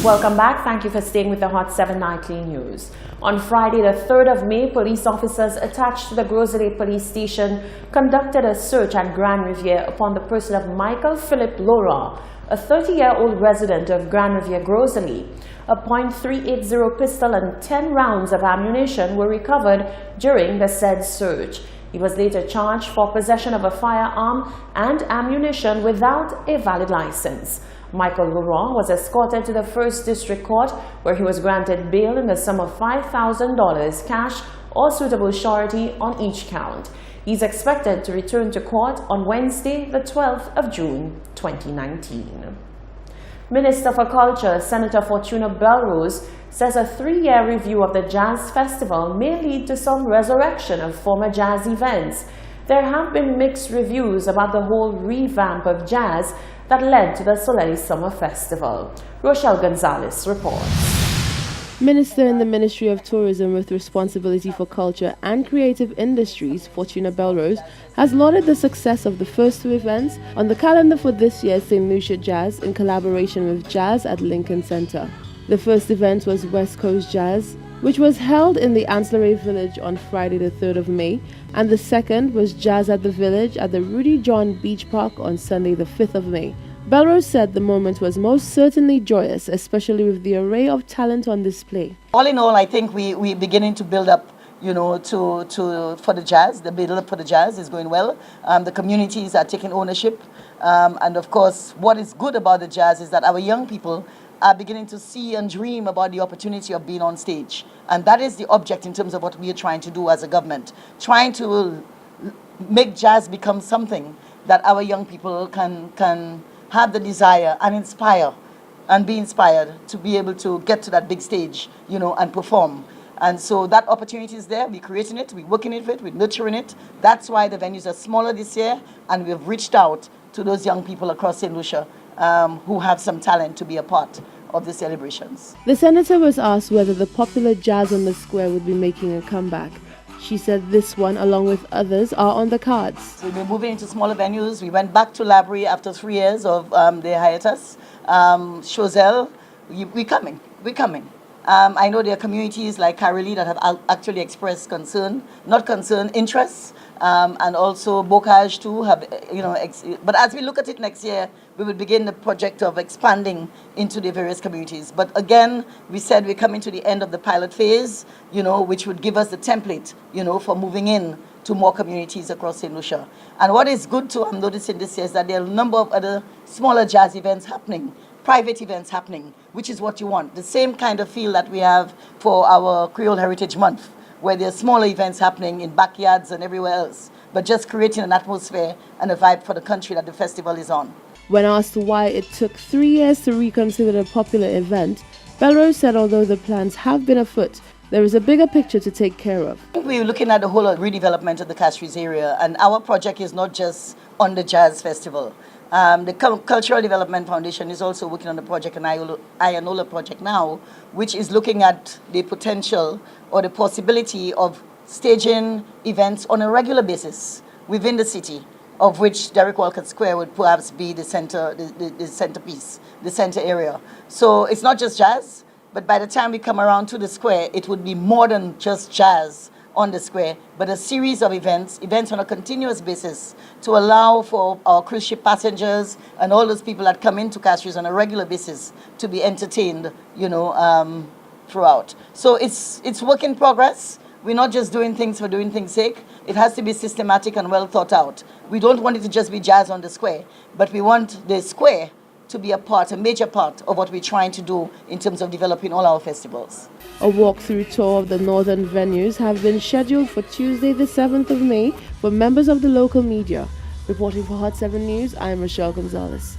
Welcome back. Thank you for staying with the Hot 7 Nightly News. On Friday, the 3rd of May, police officers attached to the Gros Islet police station conducted a search at Grand Riviere upon the person of Michael Philip Laurent, a 30-year-old resident of Grand Riviere, Gros Islet. A .380 pistol and 10 rounds of ammunition were recovered during the said search. He was later charged for possession of a firearm and ammunition without a valid license. Michael Laurent was escorted to the 1st District Court, where he was granted bail in the sum of $5,000 cash or suitable surety on each count. He is expected to return to court on Wednesday, the 12th of June, 2019. Minister for Culture, Senator Fortuna Belrose, says a 3-year review of the Jazz Festival may lead to some resurrection of former jazz events. There have been mixed reviews about the whole revamp of jazz that led to the Soleil Summer Festival. Rochelle Gonzalez reports. Minister in the Ministry of Tourism with responsibility for culture and creative industries, Fortuna Belrose, has lauded the success of the first 2 events on the calendar for this year's St. Lucia Jazz in collaboration with Jazz at Lincoln Center. The first event was West Coast Jazz, which was held in the Ancillary Village on Friday the 3rd of May, and the second was Jazz at the Village at the Rudy John Beach Park on Sunday the 5th of May. Belrose said the moment was most certainly joyous, especially with the array of talent on display. All in all, I think we're beginning to build up, for the jazz. The build-up for the jazz is going well. The communities are taking ownership. And of course, what is good about the jazz is that our young people are beginning to see and dream about the opportunity of being on stage. And that is the object in terms of what we are trying to do as a government, trying to make jazz become something that our young people can have the desire and inspire and be inspired to be able to get to that big stage, and perform. And so that opportunity is there. We're creating it, we're working with it, we're nurturing it. That's why the venues are smaller this year, and we've reached out to those young people across St. Lucia who have some talent to be a part of the celebrations. The senator was asked whether the popular Jazz on the Square would be making a comeback. She said this one, along with others, are on the cards. We've been moving into smaller venues. We went back to Labrie after 3 years of the hiatus. Choiseul, we're coming. I know there are communities like Carolee that have actually expressed interest. And also Bocage too have, but as we look at it next year, we will begin the project of expanding into the various communities. But again, we said we're coming to the end of the pilot phase, which would give us the template, for moving in to more communities across St. Lucia. And what is good too, I'm noticing this year, is that there are a number of other smaller jazz events happening, private events happening, which is what you want. The same kind of feel that we have for our Creole Heritage Month, where there are smaller events happening in backyards and everywhere else, but just creating an atmosphere and a vibe for the country that the festival is on. When asked why it took 3 years to reconsider the popular event, Belrose said although the plans have been afoot, there is a bigger picture to take care of. We're looking at the whole redevelopment of the Castries area, and our project is not just on the Jazz Festival. The Cultural Development Foundation is also working on the project, an Ayanola project now, which is looking at the potential or the possibility of staging events on a regular basis within the city, of which Derek Walcott Square would perhaps be the centerpiece, the center area. So it's not just jazz, but by the time we come around to the square, it would be more than just jazz on the square, but a series of events on a continuous basis to allow for our cruise ship passengers and all those people that come into Castries on a regular basis to be entertained, throughout. So it's work in progress. We're not just doing things for doing things' sake. It has to be systematic and well thought out. We don't want it to just be jazz on the square, but we want the square to be a major part of what we're trying to do in terms of developing all our festivals. A walkthrough tour of the northern venues have been scheduled for Tuesday the 7th of May for members of the local media. Reporting for Hot 7 News, I am Rochelle Gonzalez.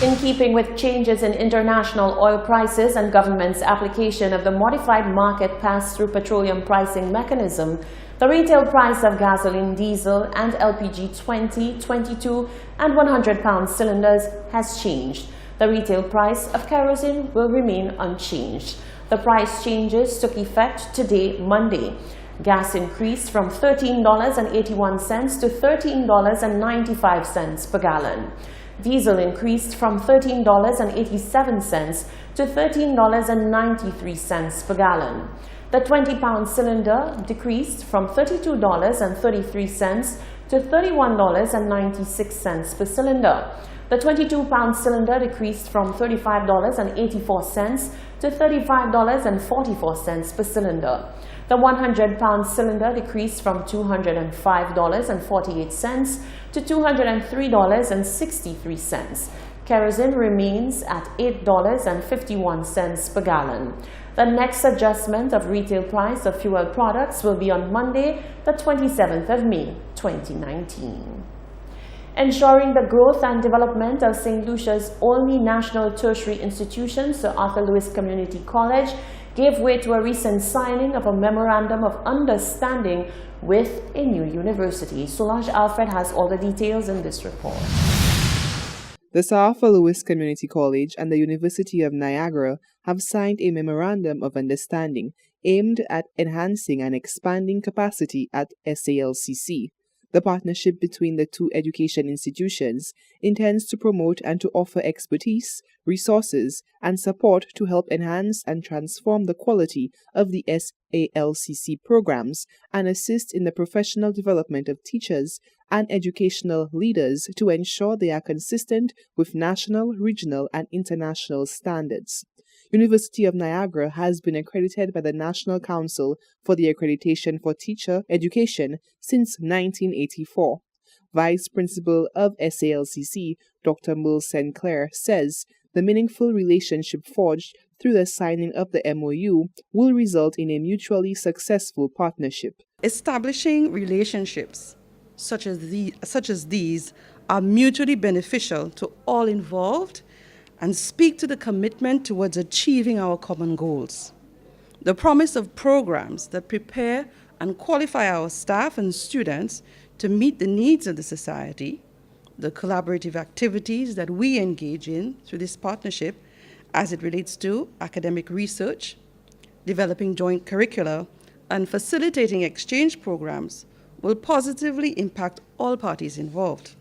In keeping with changes in international oil prices and government's application of the modified market pass-through petroleum pricing mechanism, the retail price of gasoline, diesel, and LPG 20, 22, and 100-pound cylinders has changed. The retail price of kerosene will remain unchanged. The price changes took effect today, Monday. Gas increased from $13.81 to $13.95 per gallon. Diesel increased from $13.87 to $13.93 per gallon. The 20-pound cylinder decreased from $32.33 to $31.96 per cylinder. The 22-pound cylinder decreased from $35.84 to $35.44 per cylinder. The 100-pound cylinder decreased from $205.48 to $203.63. Kerosene remains at $8.51 per gallon. The next adjustment of retail price of fuel products will be on Monday, the 27th of May, 2019. Ensuring the growth and development of St. Lucia's only national tertiary institution, Sir Arthur Lewis Community College, gave way to a recent signing of a Memorandum of Understanding with a new university. Solange Alfred has all the details in this report. The Sir Arthur Lewis Community College and the University of Niagara have signed a Memorandum of Understanding aimed at enhancing and expanding capacity at SALCC. The partnership between the two education institutions intends to promote and to offer expertise, resources, and support to help enhance and transform the quality of the SALCC programs and assist in the professional development of teachers and educational leaders to ensure they are consistent with national, regional, and international standards. University of Niagara has been accredited by the National Council for the Accreditation for Teacher Education since 1984. Vice Principal of SALCC, Dr. Merle St. Clair, says the meaningful relationship forged through the signing of the MOU will result in a mutually successful partnership. Establishing relationships such as these are mutually beneficial to all involved and speak to the commitment towards achieving our common goals. The promise of programs that prepare and qualify our staff and students to meet the needs of the society, the collaborative activities that we engage in through this partnership as it relates to academic research, developing joint curricula, and facilitating exchange programs will positively impact all parties involved.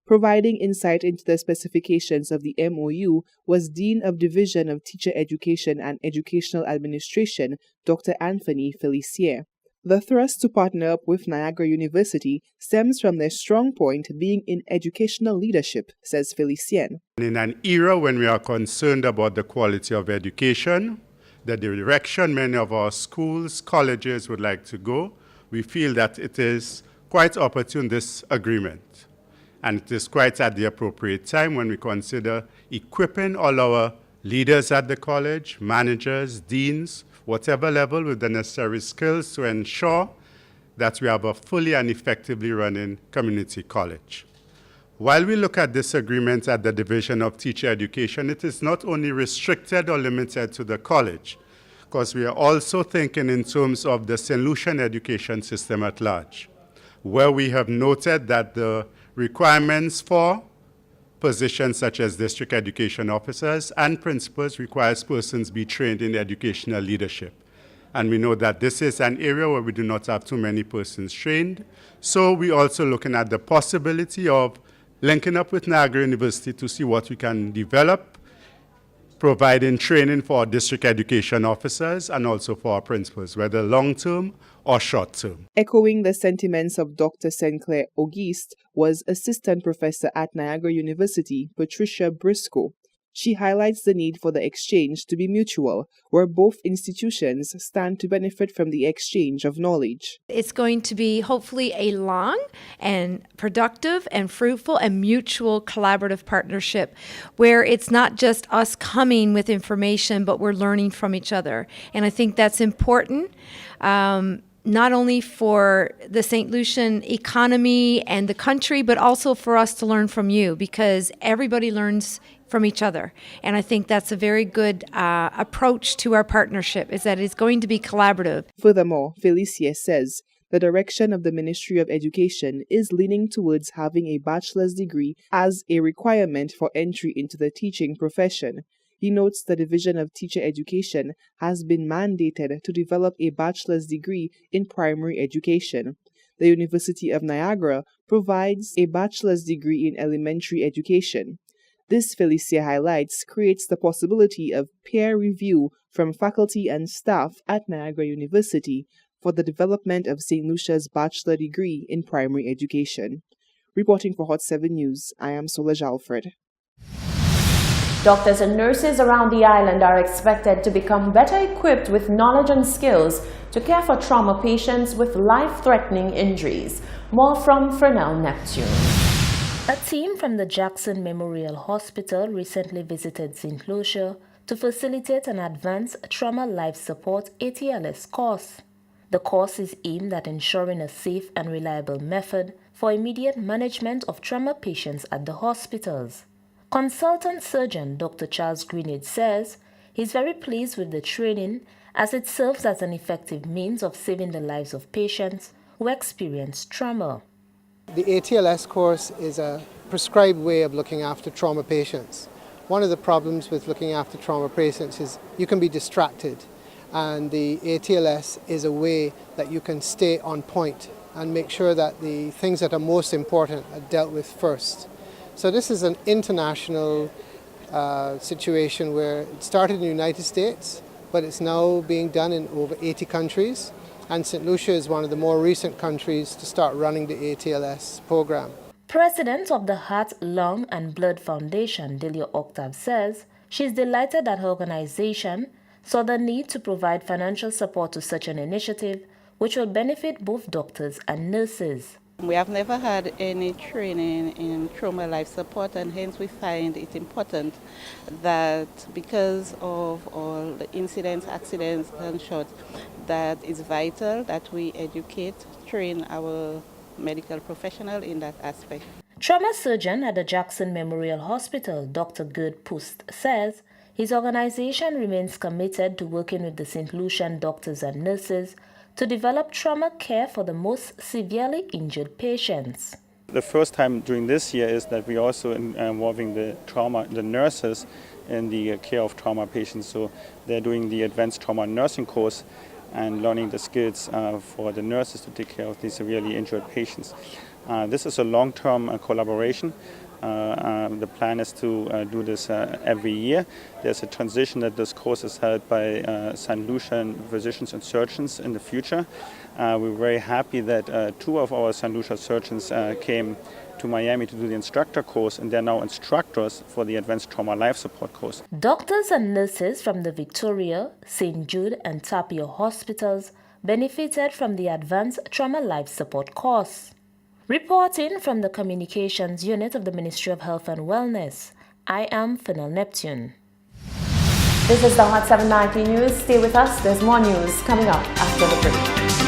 Providing insight into the specifications of the MOU was Dean of Division of Teacher Education and Educational Administration, Dr. Anthony Felicien. The thrust to partner up with Niagara University stems from their strong point being in educational leadership, says Felicien. In an era when we are concerned about the quality of education, the direction many of our schools, colleges would like to go, we feel that it is quite opportune, this agreement. And it is quite at the appropriate time when we consider equipping all our leaders at the college, managers, deans, whatever level, with the necessary skills to ensure that we have a fully and effectively running community college. While we look at this agreement at the Division of Teacher Education, it is not only restricted or limited to the college, because we are also thinking in terms of the St. Lucian education system at large, where we have noted that the requirements for positions such as district education officers and principals requires persons be trained in educational leadership. And we know that this is an area where we do not have too many persons trained. So we're also looking at the possibility of linking up with Niagara University to see what we can develop, providing training for our district education officers and also for our principals, whether long-term or short-term. Echoing the sentiments of Dr. St. Clair Auguste was Assistant Professor at Niagara University, Patricia Briscoe. She highlights the need for the exchange to be mutual, where both institutions stand to benefit from the exchange of knowledge. It's going to be hopefully a long and productive and fruitful and mutual collaborative partnership where it's not just us coming with information, but we're learning from each other. And I think that's important. Not only for the St. Lucian economy and the country, but also for us to learn from you, because everybody learns from each other. And I think that's a very good approach to our partnership, is that it's going to be collaborative. Furthermore, Felicien says the direction of the Ministry of Education is leaning towards having a bachelor's degree as a requirement for entry into the teaching profession. He notes the Division of Teacher Education has been mandated to develop a bachelor's degree in primary education. The University of Niagara provides a bachelor's degree in elementary education. This, Felicia highlights, creates the possibility of peer review from faculty and staff at Niagara University for the development of St. Lucia's bachelor degree in primary education. Reporting for Hot 7 News, I am Solange Alfred. Doctors and nurses around the island are expected to become better equipped with knowledge and skills to care for trauma patients with life-threatening injuries. More from Fernell Neptune. A team from the Jackson Memorial Hospital recently visited St. Lucia to facilitate an advanced trauma life support ATLS course. The course is aimed at ensuring a safe and reliable method for immediate management of trauma patients at the hospitals. Consultant surgeon Dr. Charles Greenidge says he's very pleased with the training as it serves as an effective means of saving the lives of patients who experience trauma. The ATLS course is a prescribed way of looking after trauma patients. One of the problems with looking after trauma patients is you can be distracted, and the ATLS is a way that you can stay on point and make sure that the things that are most important are dealt with first. So this is an international situation where it started in the United States, but it's now being done in over 80 countries, and St. Lucia is one of the more recent countries to start running the ATLS program. President of the Heart, Lung and Blood Foundation, Delia Octave, says she's delighted that her organization saw the need to provide financial support to such an initiative, which will benefit both doctors and nurses. We have never had any training in trauma life support, and hence we find it important that because of all the incidents, accidents, gunshots, that it's vital that we educate, train our medical professional in that aspect. Trauma surgeon at the Jackson Memorial Hospital, Dr. Gerd Pust, says his organization remains committed to working with the St. Lucian doctors and nurses to develop trauma care for the most severely injured patients. The first time during this year is that we also involving the nurses in the care of trauma patients. So they're doing the advanced trauma nursing course and learning the skills for the nurses to take care of these severely injured patients. This is a long-term collaboration. The plan is to do this every year. There's a transition that this course is held by St. Lucian physicians and surgeons in the future. We're very happy that two of our St. Lucia surgeons came to Miami to do the instructor course, and they're now instructors for the Advanced Trauma Life Support course. Doctors and nurses from the Victoria, St. Jude and Tapio hospitals benefited from the Advanced Trauma Life Support course. Reporting from the Communications Unit of the Ministry of Health and Wellness, I am Fernell Neptune. This is the Hot 790 News. Stay with us. There's more news coming up after the break.